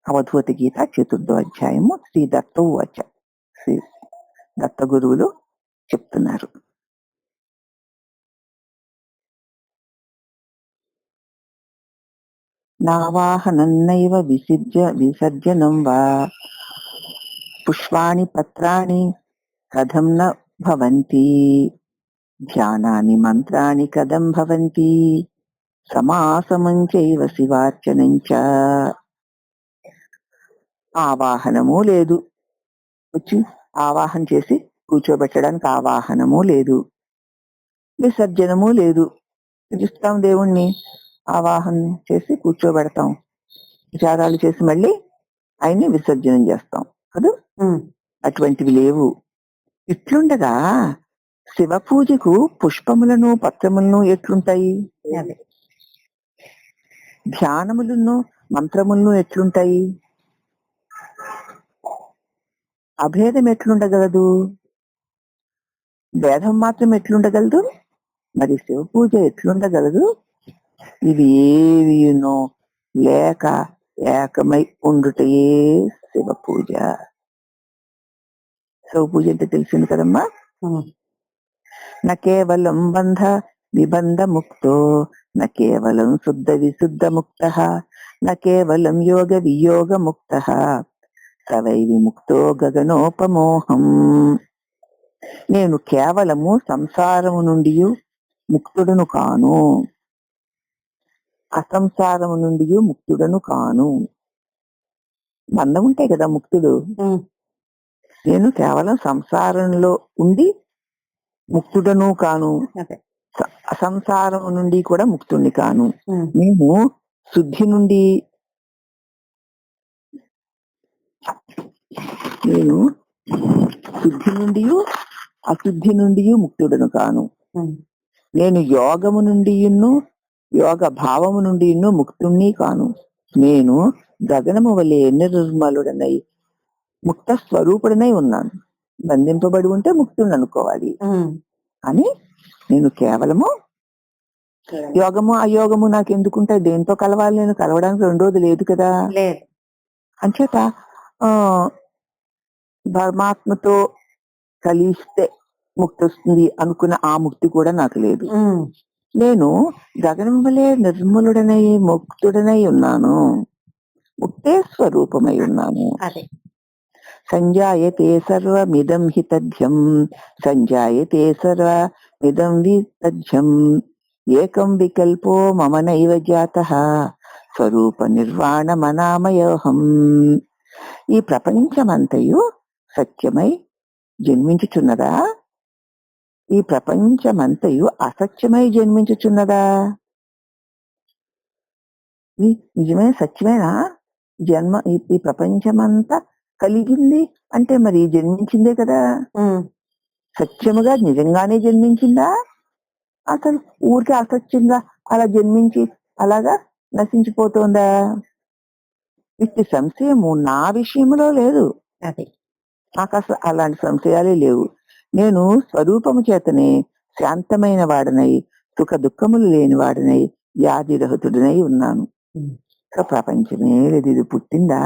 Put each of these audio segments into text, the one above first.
అవధూత గీత 4వ అధ్యాయము శ్రీ దత్త ఉవాచ. శ్రీ దత్త గురువులు చెప్తున్నారు. నావాహనన్నైవ విసర్జనం వా పుష్పాణి పత్రాణి కథం న భవంతి, ధ్యానాని మంత్రాణి కథం భవంతి, సమాసమం చైవ శివార్చనం చ. ఆవాహనము లేదు, వచ్చి ఆవాహన చేసి కూర్చోబెట్టడానికి ఆవాహనము లేదు, విసర్జనము లేదు. పూజిస్తాం దేవుణ్ణి, ఆవాహన చేసి కూర్చోబెడతాం, విచారాలు చేసి మళ్ళీ ఆయన్ని విసర్జనం చేస్తాం కదా. అటువంటివి లేవు. ఇట్లుండగా శివ పూజకు పుష్పములను పత్రములను ఎట్లుంటాయి, ధ్యానములను మంత్రములను ఎట్లుంటాయి, అభేదం ఎట్లుండగలదు, భేదం మాత్రం ఎట్లుండగలదు, మరి శివ పూజ ఎట్లుండగలదు? ఇవి ఏవినో లేక ఏకమై ఉండుటయే శివ పూజ. శివ పూజ అంటే తెలిసింది కదమ్మా. న కేవలం బంధ విబంధ ముక్తో, న కేవలం శుద్ధ విశుద్ధ ముక్త, న కేవలం యోగ వియోగ ముక్త, సవై విముక్తో గగనోపమోహం. నేను కేవలము సంసారము నుండి ముక్తుడను కాను, అసంసారము నుండి ముక్తుడను కాను. బంధం ఉంటే కదా ముక్తుడు. నేను కేవలం సంసారంలో ఉండి ముక్తుడను కాను, అసంసారం నుండి కూడా ముక్తుడిని కాను. నేను శుద్ధి నుండి అశుద్ధి నుండి ముక్తుడను కాను. నేను యోగము నుండి యోగ భావము నుండి ముక్తుణ్ణి కాను. నేను గగనము వలె నిర్మలుడనై ముక్త స్వరూపుడనై ఉన్నాను. బంధింపబడి ఉంటే ముక్తుడిని అనుకోవాలి. అని నేను కేవలము యోగము అయోగము నాకు ఎందుకుంటాయి, దేంతో కలవాలి, నేను కలవడానికి రెండోది లేదు కదా. అంచేత పరమాత్మతో కలిస్తే ముక్తి వస్తుంది అనుకున్న ఆ ముక్తి కూడా నాకు లేదు. నేను గగనం వలె నిర్మలుడనై ముక్తుడనై ఉన్నాను, ముక్తే స్వరూపమై ఉన్నాను. సంజాయతే సర్వమిదం హి తథ్యం, సంజాయతే సర్వమిదం వితథ్యం, ఏకం వికల్పో మమ నైవ జాతః, స్వరూప నిర్వాణ మనామయోహం. ఈ ప్రపంచమంతయు సత్యమై జన్మించుచున్నదా, ఈ ప్రపంచమంతయు అసత్యమై జన్మించుచున్నదా? నిజమైన సత్యమేనా? జన్మ ఈ ప్రపంచమంతా కలిగింది అంటే మరి జన్మించిందే కదా. సత్యముగా నిజంగానే జన్మించిందా, అసలు ఊరికే అసత్యంగా అలా జన్మించి అలాగా నశించిపోతుందా? ఇట్టి సంశయము నా విషయంలో లేదు. నాకు అసలు అలాంటి సంశయాలే లేవు. నేను స్వరూపము చేతనే శాంతమైన వాడనై సుఖ దుఃఖములు లేని వాడనై వ్యాధి రహితుడనై ఉన్నాను. ప్రపంచమే లేదు. ఇది పుట్టిందా?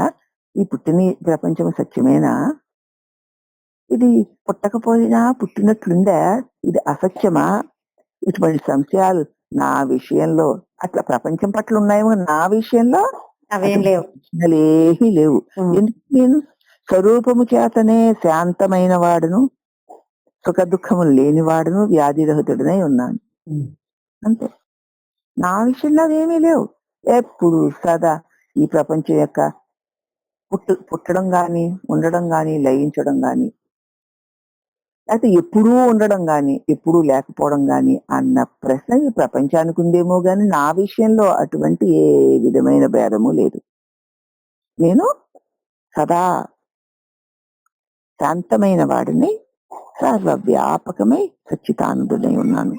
ఈ పుట్టిన ప్రపంచం సత్యమేనా? ఇది పుట్టకపోయినా పుట్టినట్లుందా? ఇది అసత్యమా? ఇటువంటి సంశయాలు నా విషయంలో, అట్లా ప్రపంచం పట్ల ఉన్నాయేమో, నా విషయంలో అవేం లేవు, ఏమీ లేవు. ఎందుకు? నేను స్వరూపము చేతనే శాంతమైన వాడును, సుఖ దుఃఖములు లేని వాడును, వ్యాధి రహితుడనై ఉన్నాను. అంతే. నా విషయంలో అవేమీ లేవు. ఎప్పుడు సదా ఈ ప్రపంచం యొక్క పుట్టడం గాని, ఉండడం గాని, లయించడం గాని, అయితే ఎప్పుడూ ఉండడం గాని ఎప్పుడూ లేకపోవడం గాని అన్న ప్రశ్న ఈ ప్రపంచానికి ఉందేమో గాని నా విషయంలో అటువంటి ఏ విధమైన భేదము లేదు. నేను సదా శాంతమైన వాడిని, సర్వవ్యాపకమై సచ్చితానందుడై ఉన్నాను.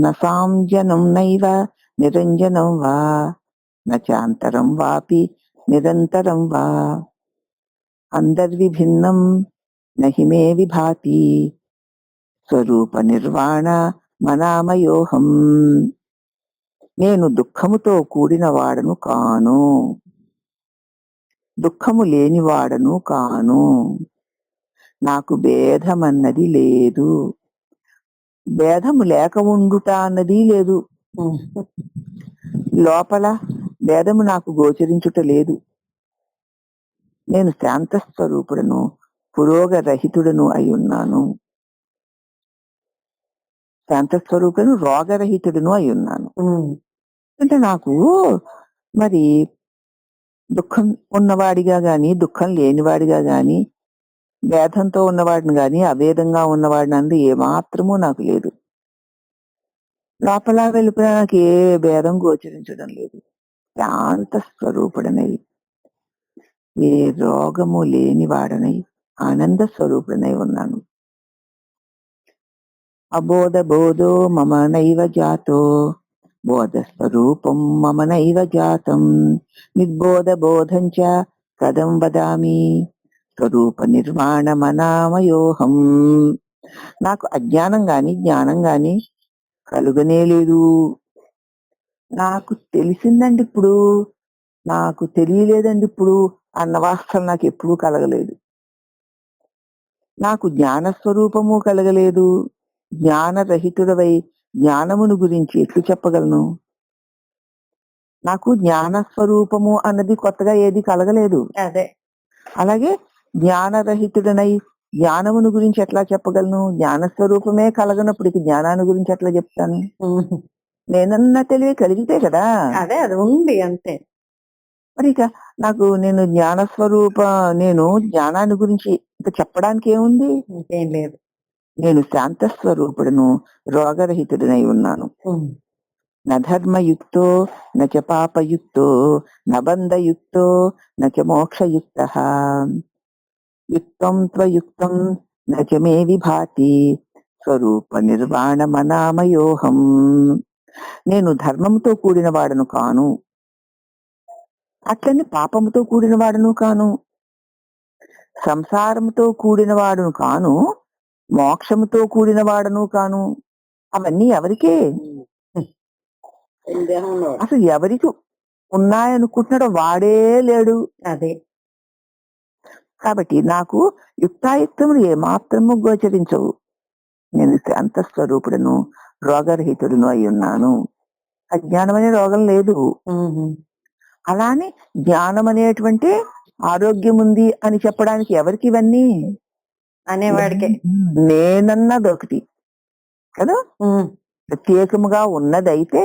నసాంజనం నైవ నిరంజనం వా, నాంతరం వాపి నిరంతరం వా, అందర్విభిన్నం నహి మే విభాతి, స్వరూప నిర్వాణ మనామయోహం. నేను దుఃఖముతో కూడిన వాడను కాను, దుఃఖము లేనివాడను కాను, నాకు భేదమన్నది లేదు, భేదము లేక ఉండుట అన్నది లేదు, లోపల భేదము నాకు గోచరించుట లేదు. నేను శాంత స్వరూపుడను, పురోగరహితుడను అయి ఉన్నాను. శాంత స్వరూపుడను, రోగరహితుడను అయి ఉన్నాను. అంటే నాకు మరి దుఃఖం ఉన్నవాడిగా గాని, దుఃఖం లేనివాడిగా గాని, భేదంతో ఉన్నవాడిని గాని, అభేదంగా ఉన్నవాడిని అందు ఏమాత్రమూ నాకు లేదు. లోపల వెలుపల నాకు ఏ భేదం గోచరించడం లేదు. శాంత స్వరూపుడనై, ఏ రోగము లేనివాడనై, ఆనంద స్వరూపుడనై ఉన్నాను. అబోధ బోధో మమ నైవ జాతో, బోధ స్వరూపం మమ నైవ జాతం, నిర్బోధ బోధంచ కథం వదామి, స్వరూప నిర్మాణమనామయోహం. నాకు అజ్ఞానం గాని జ్ఞానం గాని కలుగనే లేదు. నాకు తెలిసిందండి ఇప్పుడు, నాకు తెలియలేదండి ఇప్పుడు అన్న వాస్తవం నాకు ఎప్పుడూ కలగలేదు. నాకు జ్ఞానస్వరూపము కలగలేదు. జ్ఞానరహితుడవై జ్ఞానమును గురించి ఎట్లు చెప్పగలను? నాకు జ్ఞానస్వరూపము అన్నది కొత్తగా ఏది కలగలేదు. అదే అలాగే జ్ఞానరహితుడనై జ్ఞానమును గురించి ఎట్లా చెప్పగలను? జ్ఞానస్వరూపమే కలగనప్పుడు జ్ఞానాన్ని గురించి ఎట్లా చెప్తాను? నేనన్నా తెలివి కలిగితే కదా. అదే అది ఉంది అంతే. మరి ఇక నాకు నేను జ్ఞానస్వరూప, నేను జ్ఞానాన్ని గురించి ఇక చెప్పడానికి ఏముంది? ఇంకేం లేదు. నేను శాంత స్వరూపుడును, రోగరహితుడనై ఉన్నాను. నధర్మయుక్తో నచ పాపయుక్తో నబంధయుక్తో నచ మోక్షయుక్తః, యుక్తం త్వయుక్తం నచ మే విభాతి, స్వరూప నిర్వాణమనామయోహం. నేను ధర్మముతో కూడిన వాడను కాను, అట్లని పాపముతో కూడిన వాడను కాను, సంసారముతో కూడిన వాడును కాను, మోక్షముతో కూడిన వాడను కాను. అవన్నీ ఎవరికే? అసలు ఎవరికి ఉన్నాయనుకుంటున్నాడో వాడే లేడు. అదే కాబట్టి నాకు యుక్తాయుక్తములు ఏమాత్రము గోచరించవు. నేను శాంత స్వరూపుడును, రోగరహితుడును అయి ఉన్నాను. అజ్ఞానం అనే రోగం లేదు. అలానే జ్ఞానం అనేటువంటి ఆరోగ్యం ఉంది అని చెప్పడానికి ఎవరికి ఇవన్నీ? అనేవాడికే. నేనన్నది ఒకటి కదా, ప్రత్యేకముగా ఉన్నదైతే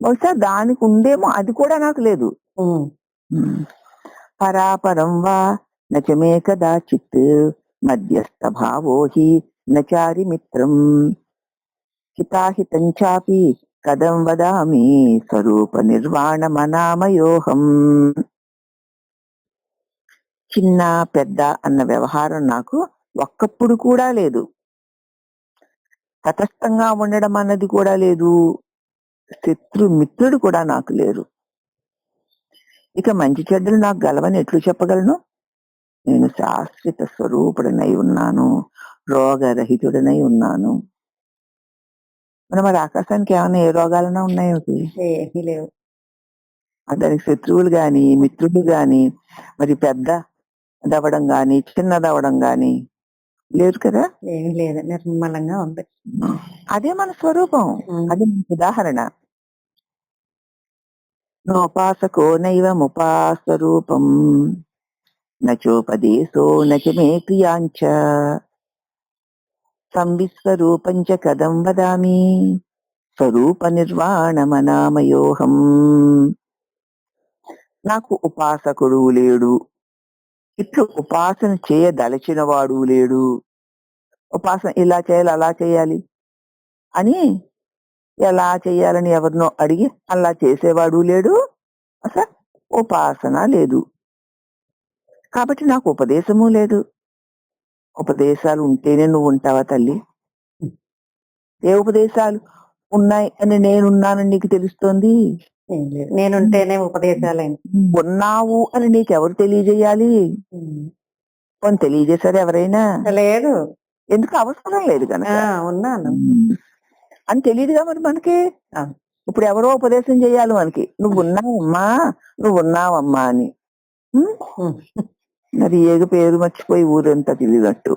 బహుశా దానికి ఉందేమో, అది కూడా నాకు లేదు. పరాపరం వా నచమే కదాచిత్, మధ్యస్థ భావో హి నచారి మిత్రం, హితాహితం చాపి కథం వదామి, స్వరూప నిర్వాణమనామయోహం. చిన్న పెద్ద అన్న వ్యవహారం నాకు ఒక్కప్పుడు కూడా లేదు. తటస్థంగా ఉండడం అన్నది కూడా లేదు. శత్రు మిత్రుడు కూడా నాకు లేరు. ఇక మంచి చెడ్డలు నాకు గలవని ఎట్లు చెప్పగలను? నేను శాశ్వత స్వరూపుడనై ఉన్నాను, రోగరహితుడనై ఉన్నాను. మరి ఆకాశానికి ఏమైనా ఏ రోగాలన్నా ఉన్నాయో? ఏమీ లేవు. దానికి శత్రువులు గాని మిత్రుడు గాని, మరి పెద్ద దవడం గాని చిన్నదవడం గాని లేదు కదా. ఏమీ లేదు, నిర్మలంగా ఉంది. అదే మన స్వరూపం. అది మనకు ఉదాహరణ. నోపాసకో నైవ ముపాస్వరూపం, నచోపదేశో నచ మే క్రియాంచ, సంవిస్వరూపంచ కథం వదామి, స్వరూప నిర్వాణమనామయోహం. నాకు ఉపాసకుడు లేడు, ఇట్లు ఉపాసన చేయదలచిన వాడు లేడు. ఉపాసన ఇలా చేయాలి అలా చేయాలి అని ఎలా చేయాలని ఎవరినో అడిగి అలా చేసేవాడు లేడు. అసలు ఉపాసన లేదు. కాబట్టి నాకు ఉపదేశము లేదు. ఉపదేశాలు ఉంటేనే నువ్వు ఉంటావా తల్లి? ఏ ఉపదేశాలు ఉన్నాయి అని నేనున్నానని నీకు తెలుస్తోంది? నేనుంటేనే ఉపదేశాలైన. ఉన్నావు అని నీకెవరు తెలియజేయాలి? తెలియజేశారు ఎవరైనా? లేదు. ఎందుకు అవసరం లేదు కనుక. ఉన్నాను అని తెలియదుగా మరి మనకి. ఇప్పుడు ఎవరో ఉపదేశం చేయాలి మనకి, నువ్వు ఉన్నావమ్మా, నువ్వు ఉన్నావమ్మా అని. ఉమ్, ఉమ్, మరి ఏగ పేరు మర్చిపోయి ఊరంతా తిరిగినట్టు.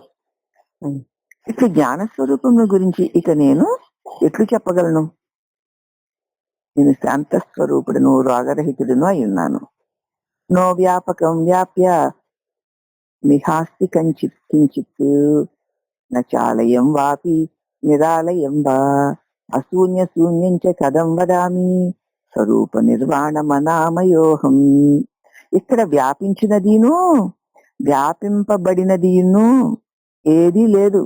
ఉమ్. ఇట్లా జ్ఞానస్వరూపం గురించి ఇక నేను ఎట్లు చెప్పగలను? నేను శాంత స్వరూపుడును, రాగరహితుడును అయి ఉన్నాను. నో వ్యాపకం వ్యాప్య మిహాస్తి కంచిత్ కించిత్ నాలయం వాపి నిరాలయం వా అశూన్య శూన్యం చ కథం వదామి స్వరూప నిర్వాణమనామయోహం. ఇక్కడ వ్యాపించినదీను వ్యాపింపబడినదీను ఏదీ లేదు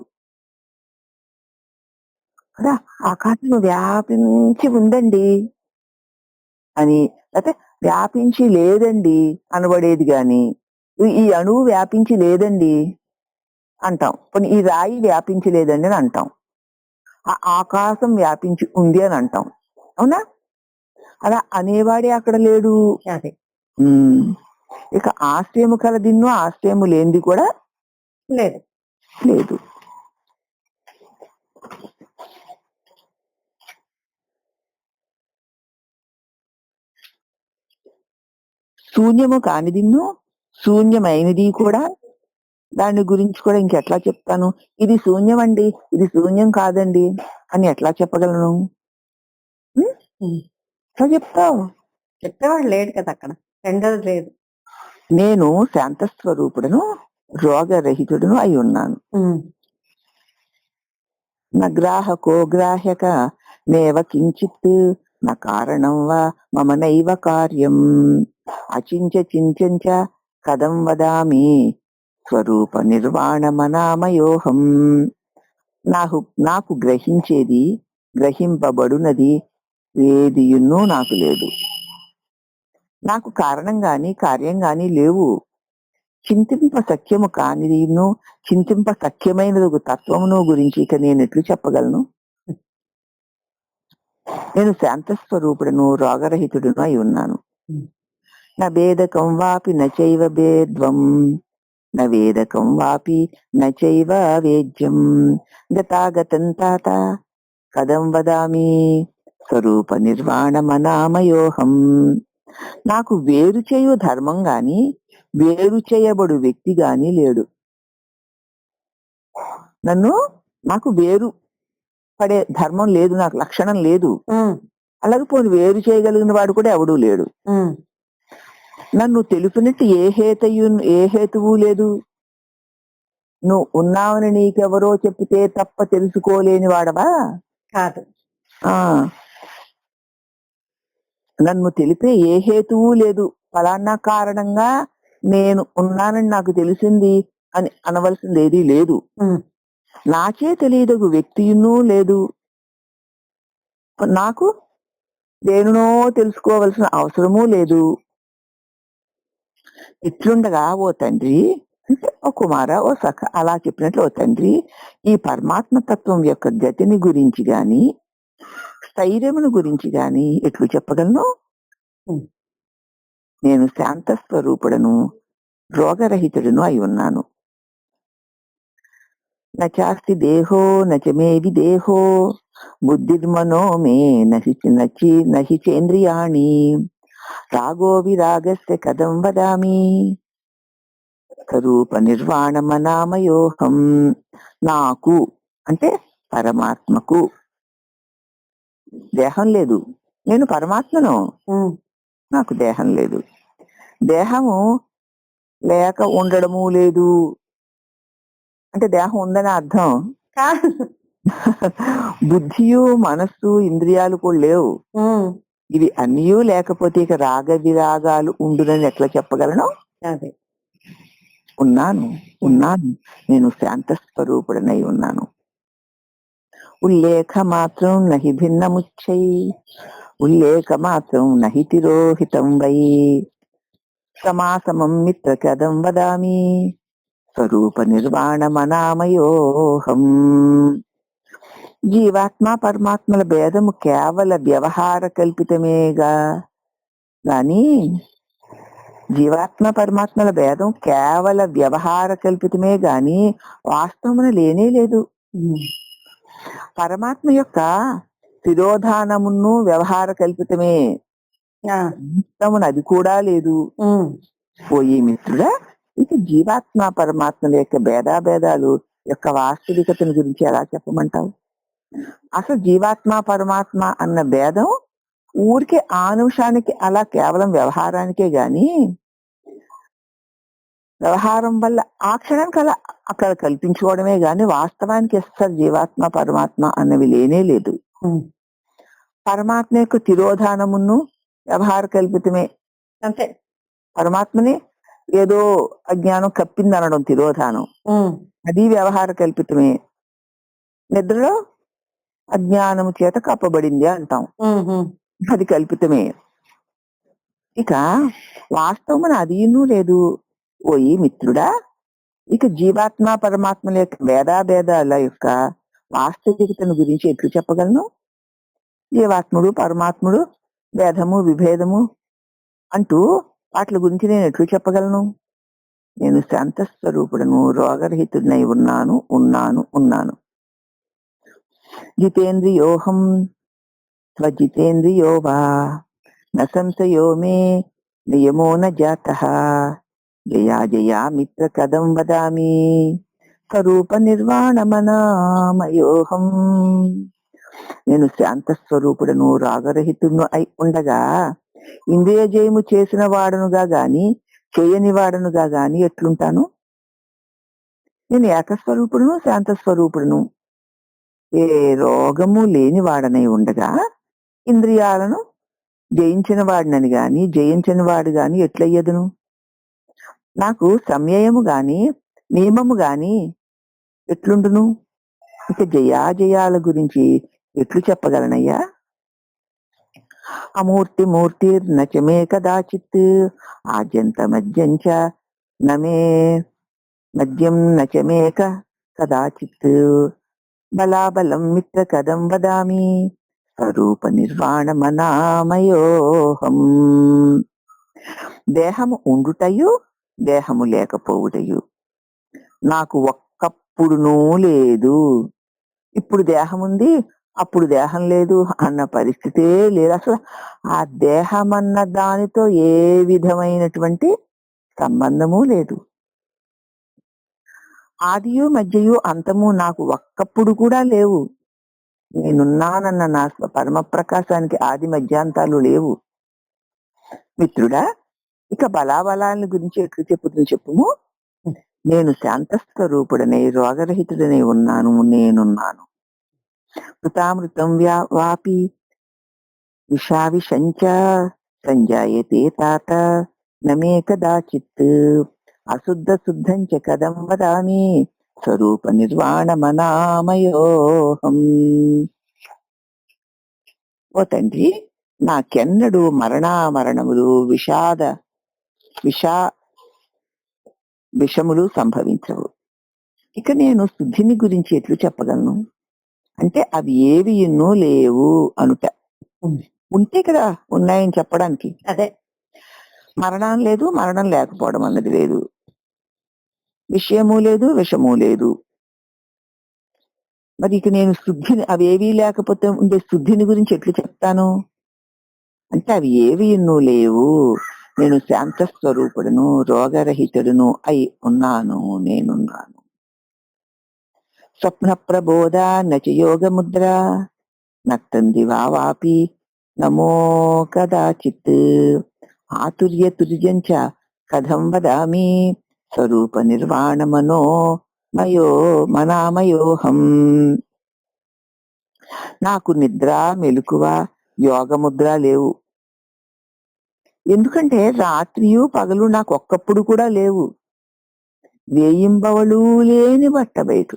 కదా. ఆకాశం వ్యాపించి ఉందండి అని, లేకపోతే వ్యాపించి లేదండి అనబడేది గాని, ఈ అణువు వ్యాపించి లేదండి అంటాం. కొన్ని ఈ రాయి వ్యాపించి లేదండి అని అంటాం. ఆ ఆకాశం వ్యాపించి ఉంది అని అంటాం. అవునా? అలా అనేవాడే అక్కడ లేడు. అదే ఉమ్. ఇక ఆశ్రయము కలదిన్ను ఆశ్రయము లేనిది కూడా లేదు. లేదు. శూన్యము కానిదిన్ను శూన్యమైనది కూడా, దాని గురించి కూడా ఇంకెట్లా చెప్తాను? ఇది శూన్యం అండి, ఇది శూన్యం కాదండి అని ఎట్లా చెప్పగలను? ఎట్లా చెప్తావు? చెప్పేవాడు లేడు కదా అక్కడ, రెండోది లేదు. నేను శాంత స్వరూపుడును, రోగరహితుడును అయి ఉన్నాను. నగ్రాహకో గ్రాహ్యక నేవ కించిత్ నా కారణం వా మమ నైవ కార్యం అచించ చించంచ కథం వదామి స్వరూప నిర్వాణమనామయోహం. నాకు గ్రహించేది గ్రహింపబడునది ఏదియున్నూ నాకు లేదు. నాకు కారణం గాని కార్యం గాని లేవు. చింతింప సఖ్యము కానిదిను చింతింప సఖ్యమైనది తత్వమును గురించి ఇక నేను ఎట్లు చెప్పగలను? నేను శాంత స్వరూపుడును, రోగరహితుడును అయి ఉన్నాను. నా భేదకం వాపి నచైవ భేద్వం, నా వేదకం వాపి నచైవ వేద్యం గతాగతం తాత కథం వదామి స్వరూప నిర్వాణమనామయోహం. నాకు వేరు చేయు ధర్మం గాని వేరు చేయబడు వ్యక్తి గాని లేడు. నాకు వేరు పడే ధర్మం లేదు, నాకు లక్షణం లేదు. అలాగే పోనీ వేరు చేయగలిగిన వాడు కూడా ఎవడూ లేడు. నన్ను తెలిపినట్టు ఏ హేతువు లేదు. నువ్వు ఉన్నావని నీకెవరో చెప్తే తప్ప తెలుసుకోలేని వాడవా? కాదు. నన్ను తెలిపే ఏ హేతువు లేదు. ఫలానా కారణంగా నేను ఉన్నానని నాకు తెలిసింది అని అనవలసింది ఏదీ లేదు. నాకే తెలియదగు వ్యక్తియునూ లేదు. నాకు దేనినో తెలుసుకోవలసిన అవసరమూ లేదు. ఇట్లుండగా ఓ తండ్రి అంటే ఓ కుమార, ఓ సఖ అలా చెప్పినట్లు, ఓ తండ్రి, ఈ పరమాత్మ తత్వం యొక్క గతిని గురించి గాని స్థైర్యమును గురించి గాని ఎట్లు చెప్పగలను? నేను శాంత స్వరూపుడను, రోగరహితుడును అయి ఉన్నాను. నచాస్తి దేహో నచమే విదేహో బుద్ధిర్మనో మే నహి చేంద్రియాణి రాగో విరాగస్య కథం వదామి స్వరూప నిర్వాణమనామయోహం. నాకు అంటే పరమాత్మకు దేహం లేదు. నేను పరమాత్మను, నాకు దేహం లేదు. దేహము లేక ఉండడము లేదు అంటే దేహం ఉందని అర్థం. బుద్ధియు మనస్సు ఇంద్రియాలు కూడా లేవు. ఇవి అన్నీ లేకపోతే ఇక రాగ విరాగాలు ఉండునని ఎట్లా చెప్పగలను? అదే ఉన్నాను నేను శాంత స్వరూపుడనై ఉన్నాను. ఉల్లేఖ మాత్రం నహి భిన్నముచ్చై ఉల్లేఖ మాత్రం నహి తిరోహితం వై సమాసమం మిత్ర కథం వదామి స్వరూప నిర్వాణమనామయోహం. జీవాత్మ పరమాత్మల భేదము కేవల వ్యవహార కల్పితమేగా గాని జీవాత్మ పరమాత్మల భేదం కేవల వ్యవహార కల్పితమే గాని వాస్తవమున లేనే లేదు. పరమాత్మ యొక్క తిరోధానమును వ్యవహార కల్పితమే, మొత్తమున అది కూడా లేదు. పోయి మిత్రుడా, ఇక జీవాత్మ పరమాత్మల యొక్క భేదాభేదాలు యొక్క వాస్తవికతను గురించి ఎలా చెప్పమంటావు? అసలు జీవాత్మ పరమాత్మ అన్న భేదం ఊరికే ఆ నిమిషానికి అలా కేవలం వ్యవహారానికే గాని, వ్యవహారం వల్ల ఆ క్షణానికి అలా అక్కడ కల్పించుకోవడమే గాని వాస్తవానికి అసలు జీవాత్మ పరమాత్మ అన్నవి లేనే లేదు. పరమాత్మ యొక్క తిరోధానమును వ్యవహార కల్పితమే. అంతే. పరమాత్మని ఏదో అజ్ఞానం కప్పింది అనడం తిరోధానం, అది వ్యవహార కల్పితమే. నిద్రలో అజ్ఞానము చేత కప్పబడింది అంటాం, అది కల్పితమే. ఇక వాస్తవమున అదీనూ లేదు. ఓయి మిత్రుడా, ఇక జీవాత్మ పరమాత్మల యొక్క భేదాభేదాల యొక్క వాస్తవికతను గురించి ఎట్లు చెప్పగలను? జీవాత్ముడు పరమాత్ముడు భేదము విభేదము అంటూ వాటి గురించి నేను ఎట్లు చెప్పగలను? నేను శాంతస్వరూపుడను, రోగరహితుడినై ఉన్నాను ఉన్నాను ఉన్నాను. జితేంద్రియోహం స్వజితేంద్రియో వా న సంశయో మే నియమో న జాతః జయా జయా మిత్ర కదం వదామి స్వరూప నిర్వాణమనామయోహం. నేను శాంత స్వరూపుడను రాగరహితుడును అయి ఉండగా ఇంద్రియ జయము చేసిన వాడనుగా గాని చేయని వాడనుగా గాని ఎట్లుంటాను? నేను ఏకస్వరూపుడును శాంత స్వరూపుడును, ఏ రోగము లేని వాడనై ఉండగా ఇంద్రియాలను జయించిన వాడినని గాని జయించని వాడు గాని ఎట్లయ్యదును? నాకు సంయమము గాని నియమము గాని ఎట్లుండును? ఇక జయాజయాల గురించి ఎట్లు చెప్పగలనయ్యా? అమూర్తి మూర్తి నచమే కదాచిత్ ఆద్యంత మధ్యంచ నమే మద్యం నచమేక కదాచిత్ బలాబలం మిత్ర కదం వదామి స్వరూప నిర్వాణమనామయోహం. దేహము ఉండుటయు దేహము లేకపోవుటయు నాకు ఒక్కప్పుడునూ లేదు. ఇప్పుడు దేహం ఉంది అప్పుడు దేహం లేదు అన్న పరిస్థితే లేదు. అసలు ఆ దేహం అన్న దానితో ఏ విధమైనటువంటి సంబంధము లేదు. ఆదియు మధ్యయు అంతము నాకు ఒక్కప్పుడు కూడా లేవు. నేనున్నానన్న నా పరమ ప్రకాశానికి ఆది మధ్యాంతాలు లేవు. మిత్రుడా, ఇక బలాబలాల గురించి ఎట్లు చెప్పుము. నేను శాంతస్వరూపుడనై రోగరహితుడనై ఉన్నాను, నేనున్నాను. కృతామృతం వాపి విషావిషంచ సంజాయతే తాత నమే కదాచిత్ అశుద్ధ శుద్ధం చ కదం వదామి స్వరూప నిర్వాణమనామయోహం. ఓ తండ్రి, నాకెన్నడూ మరణములు విషములు సంభవించవు. ఇక నేను శుద్ధిని గురించి ఎట్లు చెప్పగలను? అంటే అవి ఏవి ఎన్నో లేవు అనుట. ఉంటే కదా ఉన్నాయని చెప్పడానికి. అదే మరణం లేదు, మరణం లేకపోవడం అన్నది లేదు, విషయము లేదు, విషము లేదు. మరి ఇక నేను శుద్ధిని, అవి ఏవీ లేకపోతే ఉండే శుద్ధిని గురించి ఎట్లు చెప్తాను? అంటే అవి ఏవి ఎన్నో లేవు. నేను శాంత స్వరూపుడును రోగరహితుడును అయి ఉన్నాను, నేనున్నాను. స్వప్న ప్రబోధ నచ యోగ ముద్ర నక్తంది వాపి నమో కదాచిత్ ఆతుర్య తుర్యంచ కథం వదామి స్వరూప నిర్వాణమనో మనామయోహం. నాకు నిద్ర మెలకువ యోగముద్ర లేవు. ఎందుకంటే రాత్రియు పగలు నాకు ఒక్కప్పుడు కూడా లేవు. వేయింబవలు లేని బట్ట బయట.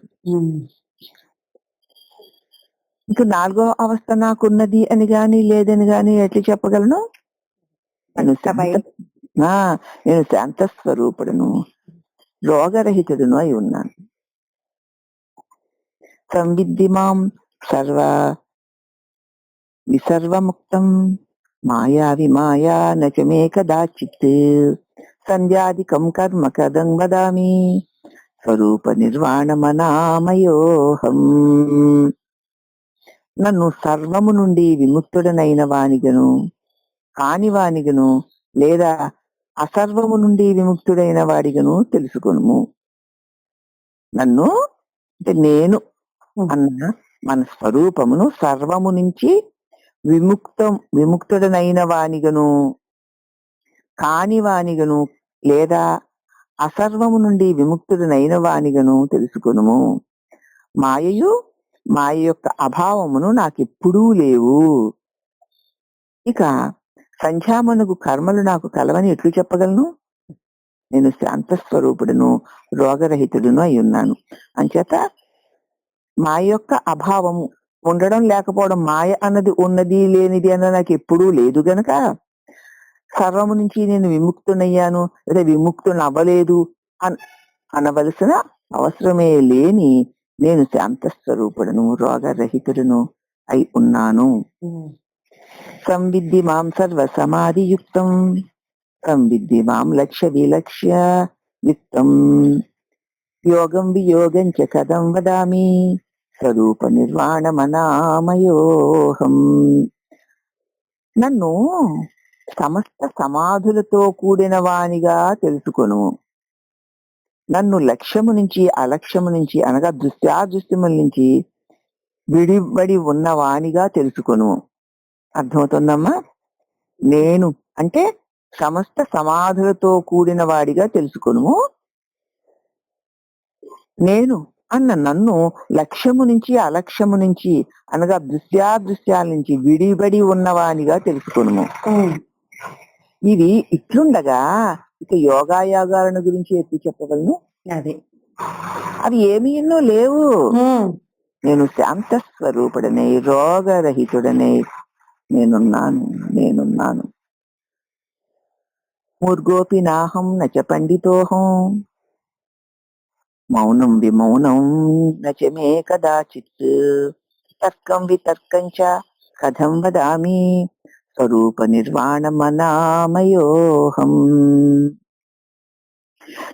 ఇంకా నాలుగో అవస్థ నాకున్నది అని గాని లేదని గాని ఎట్లా చెప్పగలను? నేను శాంత స్వరూపుడును రోగరహితుడును అయి ఉన్నాను. సంవిద్ధి మాం విసర్వముక్తం మాయా విమాయా నచమే కదాచిత్ సంధ్యాదికం కర్మ కదం వదామి స్వరూప నిర్వాణమనామయోహం. నన్ను సర్వము నుండి విముక్తుడనైన వానిగను కాని వానిగను లేదా అసర్వము నుండి విముక్తుడైన వాడిగను తెలుసుకొనుము. నన్ను అంటే నేను అన్న మన స్వరూపమును సర్వము నుంచి విముక్తుడనైన వానిగను కాని వానిగను లేదా అసర్వము నుండి విముక్తుడనైన వానిగను తెలుసుకొనుము. మాయ యొక్క అభావమును నాకెప్పుడూ లేవు. ఇక సంధ్యామనుగు కర్మలు నాకు కలవని ఎట్లు చెప్పగలను? నేను శాంతస్వరూపుడును రోగరహితుడును అయి ఉన్నాను. అంచేత మాయ యొక్క అభావము ఉండడం లేకపోవడం, మాయ అన్నది ఉన్నది లేనిది అన్నది నాకు ఎప్పుడూ లేదు గనక సర్వము నుంచి నేను విముక్తునయ్యాను లేదా విముక్తుని అవ్వలేదు అనవలసిన అవసరమే లేని నేను శాంతస్వరూపుడును రోగరహితుడును అయి ఉన్నాను. సంవిద్ధి మాం సర్వ సమాధియుక్తం సంవిద్ధి మాం లక్ష్య విలక్ష్య యుక్తం యోగం వియోగం చ కథం వదామి స్వరూప నిర్వాణమనామయోహం. నన్ను సమస్త సమాధులతో కూడిన వానిగా తెలుసుకొను. నన్ను లక్ష్యము నుంచి అలక్ష్యము నుంచి అనగా దృశ్యాదృశ్యముల నుంచి విడిబడి ఉన్న వానిగా తెలుసుకొను. అర్థమవుతుందమ్మా? నేను అంటే సమస్త సమాధులతో కూడిన వాడిగా తెలుసుకొను. నేను అన్న నన్ను లక్ష్యము నుంచి అలక్ష్యము నుంచి అనగా దృశ్యాదృశ్యాల నుంచి విడిబడి ఉన్నవానిగా తెలుసుకొను. ఇది ఇట్లుండగా ఇక యోగాయోగాలను గురించి ఎప్పుడు చెప్పగలను? అవి ఏమీ ఎన్నో లేవు. నేను శాంత స్వరూపుడనే రోగరహితుడనే నేనున్నాను. మూర్గోపి నాహం నచ పండితోహం మౌనం విమౌనం నచ మే కదాచిత్ తర్కం వితర్కం చ కథం వదామి స్వరూప నిర్వాణమనామయోహం.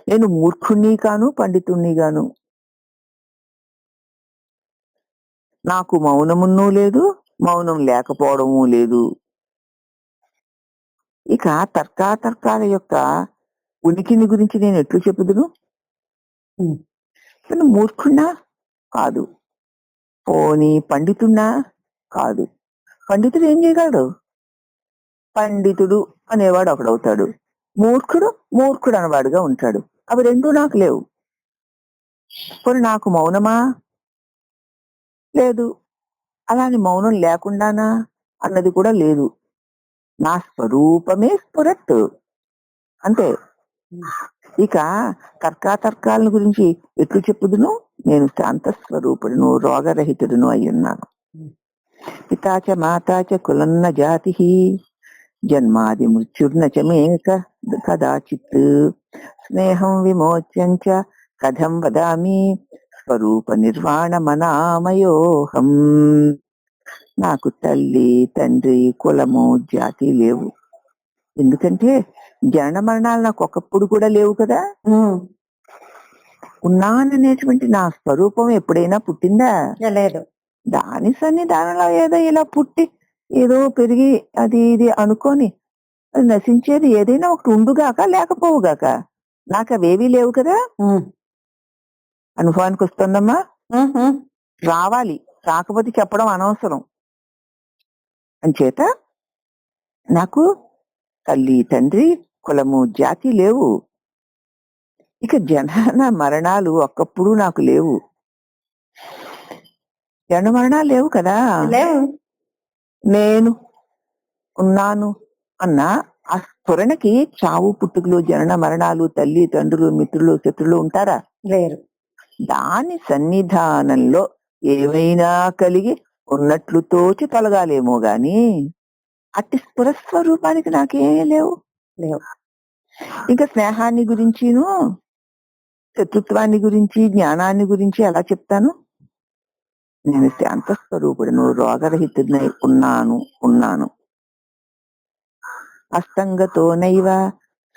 నేను మూర్ఖుణ్ణి కాను పండితుణ్ణి గాను. నాకు మౌనమును లేదు, మౌనం లేకపోవడము లేదు. ఇక తర్కాల యొక్క ఉనికిని గురించి నేను ఎట్లు చెప్పుదును? మూర్ఖున్నా కాదు, పోనీ పండితున్నా కాదు. పండితుడు ఏం చేయగలడు? పండితుడు అనేవాడు ఒకడవుతాడు, మూర్ఖుడు అనేవాడుగా ఉంటాడు. అవి రెండూ నాకు లేవు. పోనీ నాకు మౌనమా? లేదు. అలాని మౌనం లేకుండానా అన్నది కూడా లేదు. నా స్వరూపమే స్ఫురత్ అంతే. ఇక తర్కాల గురించి ఎట్లు చెప్పుదును? నేను శాంత స్వరూపుడును రోగరహితుడును అయ్యున్నాను. పితాచ మాతాచ కులన్న జాతి జన్మాది మృత్యుర్న చ మే కదాచిత్ స్నేహం విమోచ్యం చ కథం వదామి స్వరూప నిర్వాణమనామయోహం. నాకు తల్లి తండ్రి కులము జాతి లేవు. ఎందుకంటే జనన మరణాలు నాకు ఒకప్పుడు కూడా లేవు కదా. ఉన్నాననేటువంటి నా స్వరూపం ఎప్పుడైనా పుట్టిందా? లేదు. దాని సన్నిధానంలో ఏదో ఇలా పుట్టి ఏదో పెరిగి అది ఇది అనుకొని అది నశించేది ఏదైనా ఒకటి ఉండుగాక లేకపోవుగాక. నాకు అవేవీ లేవు కదా. అనుభవానికి వస్తుందమ్మా? రావాలి, రాకపోతే చెప్పడం అనవసరం. అంచేత నాకు తల్లి తండ్రి కులము జాతి లేవు. ఇక జనన మరణాలు ఒక్కప్పుడు నాకు లేవు. జనన మరణాలు లేవు కదా. నేను ఉన్నాను అన్న ఆ స్ఫురణకి చావు పుట్టుకలు జనన మరణాలు తల్లి తండ్రులు మిత్రులు శత్రులు ఉంటారా? లేరు. దాని సన్నిధానంలో ఏమైనా కలిగి ఉన్నట్లు తోచి తొలగాలేమో గాని అట్టి స్ఫురస్వరూపానికి నాకేమీ లేవు. ఇంకా స్నేహాన్ని గురించిను శత్రుత్వాన్ని గురించి జ్ఞానాన్ని గురించి ఎలా చెప్తాను? నేను శాంత స్వరూపుడును రోగరహితుడినై ఉన్నాను. అస్తంగతో నైవ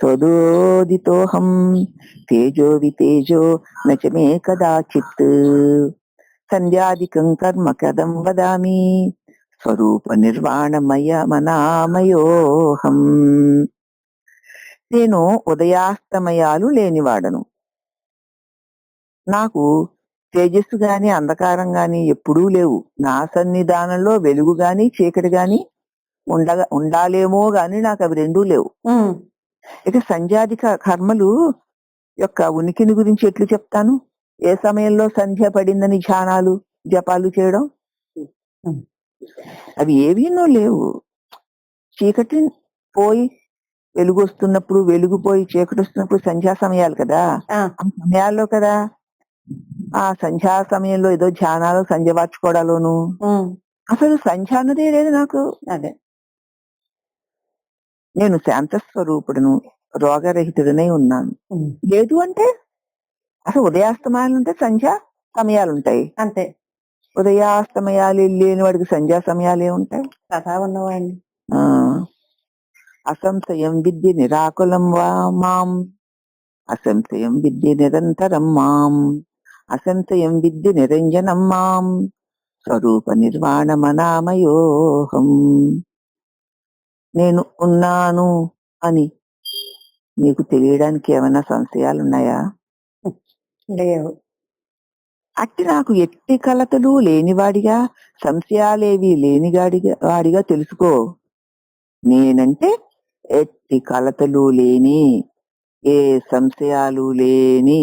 సోదోదితోహం తేజో వితేజో నచ మే కదాచిత్ సంధ్యాదికం కర్మ కథం వదామి స్వరూప నిర్వాణమయ మనామయోహం. నేను ఉదయాస్తమయాలు లేనివాడను. నాకు తేజస్సు గాని అంధకారం గాని ఎప్పుడూ లేవు. నా సన్నిధానంలో వెలుగు గాని చీకటి గాని ఉండాలేమో గాని నాకు అవి రెండూ లేవు. ఇక సంధ్యాదిక కర్మలు యొక్క ఉనికిని గురించి ఎట్లు చెప్తాను? ఏ సమయంలో సంధ్య పడిందని ధ్యానాలు జపాలు చేయడం, అవి ఏవీనూ లేవు. చీకటి పోయి వెలుగు వస్తున్నప్పుడు, వెలుగు పోయి చీకటి వస్తున్నప్పుడు సంధ్యా సమయాలు కదా. ఆ సమయాల్లో కదా ఆ సంధ్యా సమయంలో ఏదో ధ్యానాలు సంధ్య వార్చుకోవడాలోను అసలు సంధ్య అన్నదే లేదు నాకు. అదే నేను శాంత స్వరూపుడును, రోగరహితుడనై ఉన్నాను. లేదు అంటే అసలు ఉదయాస్తమయాలు ఉంటే సంధ్యా సమయాలు ఉంటాయి అంతే. ఉదయాస్తమయాలు లేని వాడికి సంధ్యా సమయాలు ఏముంటాయి? కథా ఉన్నవాడిని. అసంశయం విద్య నిరాకులం మాం, అసంశయం విద్య నిరంతరం మాం, అసంశయం విద్య నిరంజనం మాం, స్వరూప నిర్వాణమనామయోహం. నేను ఉన్నాను అని నీకు తెలియడానికి ఏమైనా సంశయాలు ఉన్నాయా? లేవు. అట్టి నాకు ఎట్టి కలతలు లేనివాడిగా, సంశయాలేవి వాడిగా తెలుసుకో. నేనంటే ఎట్టి కలతలు లేని, ఏ సంశయాలు లేని,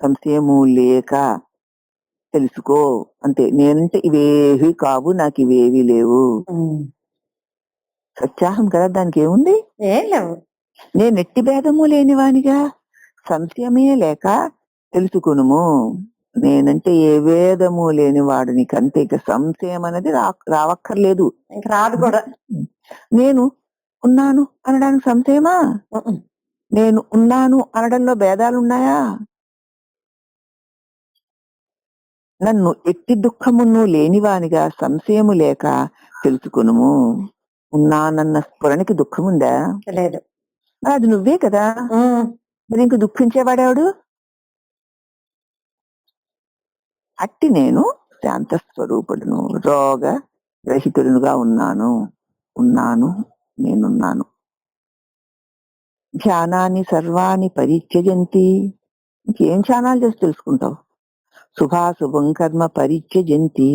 సంశయము లేక తెలుసుకో అంతే. నేనంటే ఇవేవి కావు, నాకు ఇవేవి లేవు. సత్యాహం కదా, దానికి ఏముంది? ఏం లేవు. నేను ఎట్టి భేదము లేనివానిగా, సంశయమే లేక తెలుసుకునుము. నేనంటే ఏ భేదము లేనివాడు, నీకంతే. ఇక సంశయం అనేది రావక్కర్లేదు, ఇంక రాదు కూడా. నేను ఉన్నాను అనడానికి సంశయమా? నేను ఉన్నాను అనడంలో భేదాలు ఉన్నాయా? నన్ను ఎట్టి దుఃఖమును లేనివానిగా, సంశయము లేక తెలుసుకునుము. ఉన్నానన్న స్ఫురణకి దుఃఖముందా? లేదు. అది నువ్వే కదా. మరి ఇంక దుఃఖించేవాడేవాడు? అట్టి నేను శాంత స్వరూపుడును, రోగ రహితుడునుగా ఉన్నాను. నేనున్నాను. ధ్యానాన్ని సర్వాణి పరిత్యజంతి. ఇంకేం ధ్యానాలు చేసి తెలుసుకుంటావు? శుభాశుభం కర్మ పరిత్యజంతి,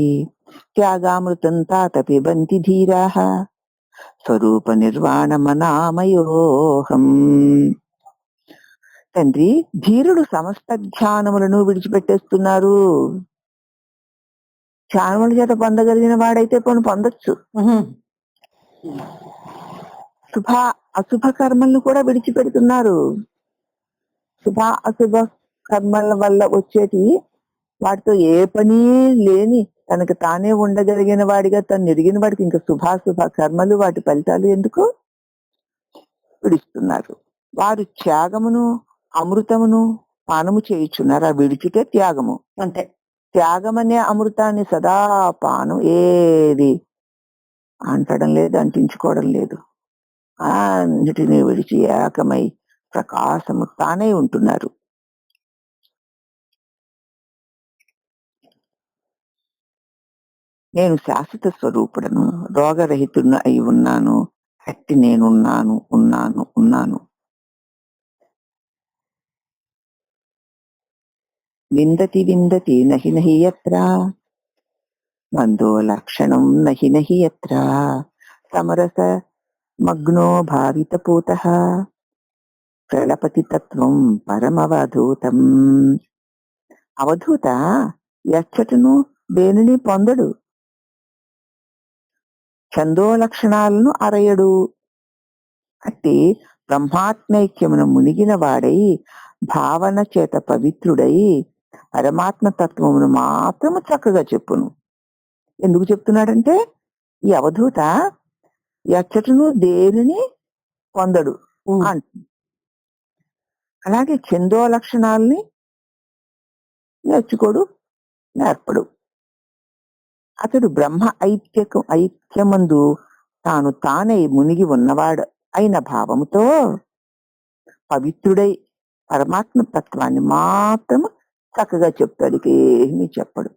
త్యాగామృతం తాత పిబంతి ధీరాః, స్వరూప నిర్వాణమనామయోహం. తండ్రి, ధీరుడు సమస్త ధ్యానములను విడిచిపెట్టేస్తున్నారు. ధ్యానముల చేత పొందగలిగిన వాడైతే పొందొచ్చు. శుభ అశుభ కర్మలను కూడా విడిచిపెడుతున్నారు. శుభ అశుభ కర్మల వల్ల వచ్చేటి వాటితో ఏ పని లేని, తనకు తానే ఉండగలిగిన వాడిగా తను ఎరిగిన వాడికి ఇంకా శుభాశుభ కర్మలు, వాటి ఫలితాలు ఎందుకు? విడుస్తున్నారు. వారు త్యాగమును అమృతమును పానము చేయుచున్నారు. ఆ విడిచితే త్యాగము అంటే. త్యాగమనే అమృతాన్ని సదా పానం ఏది అంటడం లేదు, అంటించుకోవడం లేదు. అన్నిటినీ విడిచి ఏకమై ప్రకాశము తానే ఉంటున్నారు. నేను శాశ్వత స్వరూపుడను, రోగరహితుడును అయి ఉన్నాను. అట్టి నేనున్నాను. విందతి నహి యత్ర, బంధో లక్షణం నహి యత్ర, సమరస మగ్నో భావిత పూతః, ప్రళపతి తత్వం పరమవధూతం. అవధూత ఎచ్చటను దేనిని పొందడు, ఛందో లక్షణాలను అరయడు. అట్టి బ్రహ్మాత్మైక్యమును మునిగిన వాడై, భావన చేత పవిత్రుడై, పరమాత్మ తత్వమును మాత్రము చక్కగా చెప్పును. ఎందుకు చెప్తున్నాడంటే, ఈ అవధూత ఎచ్చటను దేనిని పొందడు అంట. అలాగే ఛందో లక్షణాలని నేర్పడు. అతడు బ్రహ్మ ఐక్యమందు తాను తానై మునిగి ఉన్నవాడు అయిన భావముతో పవిత్రుడై పరమాత్మ తత్వాన్ని మాత్రము చక్కగా చెప్తాడు, ఏమీ చెప్పడు.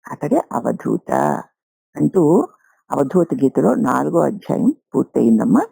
అతడే అవధూత అంటూ అవధూత గీతలో 4వ అధ్యాయం పూర్తయిందమ్మా.